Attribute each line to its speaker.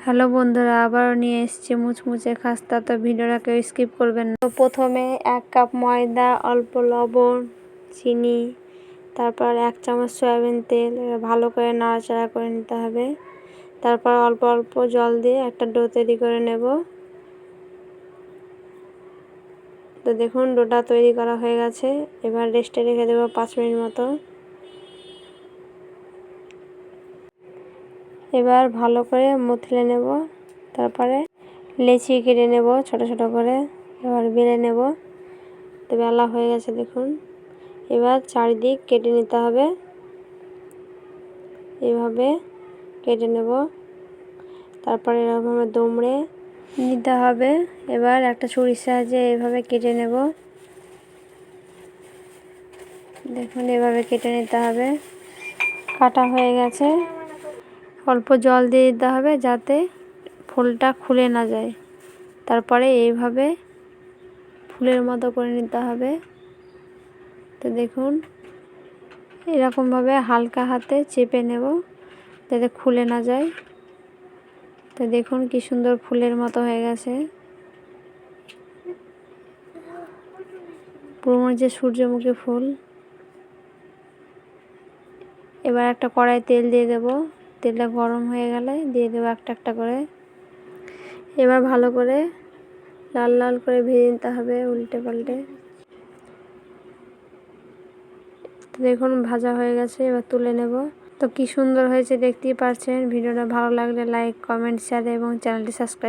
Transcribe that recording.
Speaker 1: Hello বন্ধুরা, আবারও নিয়ে এসেছি মুচমুচে খাস্তা। তো ভিডিওটা কেউ স্কিপ করবেন না। তো প্রথমে 1 কাপ ময়দা, অল্প লবণ, চিনি, তারপর 1 চামচ সয়াবিন তেল ভালো করে নাড়াচাড়া করে নিতে হবে। তারপর অল্প অল্প জল দিয়ে একটা ডো তৈরি করে নেব। তো দেখুন ডোটা তৈরি করা হয়ে গেছে। এবার রেস্টে রেখে দেবো 5 মিনিট মতো। এবার ভালো করে মথলে নেব। তারপরে লেচি কেটে নেব ছোট ছোট করে। এবার বেলে নেব। তো বেলা হয়ে গেছে দেখুন। এবার চারিদিক কেটে নিতে হবে। এইভাবে কেটে নেব। তারপরে এরকমভাবে দুমড়ে নিতে হবে। এবার একটা ছুরির সাহায্যে এইভাবে কেটে নেব। দেখুন এভাবে কেটে নিতে হবে। কাটা হয়ে গেছে। অল্প জল দিয়ে দিতে হবে যাতে ফুলটা খুলে না যায়। তারপরে এইভাবে ফুলের মতো করে নিতে হবে। তো দেখুন এরকমভাবে হালকা হাতে চেপে নেব যাতে খুলে না যায়। তো দেখুন কি সুন্দর ফুলের মতো হয়ে গেছে। পুরো যে সূর্যমুখী ফুল। এবার একটা কড়াই তেল দিয়ে দেব। তেলটা গরম হয়ে গেলে দিয়ে দেবো একটা একটা করে। এবার ভালো করে লাল লাল করে ভেজে নিতে হবে উল্টে পাল্টে। দেখুন ভাজা হয়ে গেছে। এবার তুলে নেব। তো কি সুন্দর হয়েছে দেখতেই পাচ্ছেন। ভিডিওটা ভালো লাগলে লাইক, কমেন্ট, শেয়ার এবং চ্যানেলটি সাবস্ক্রাইব।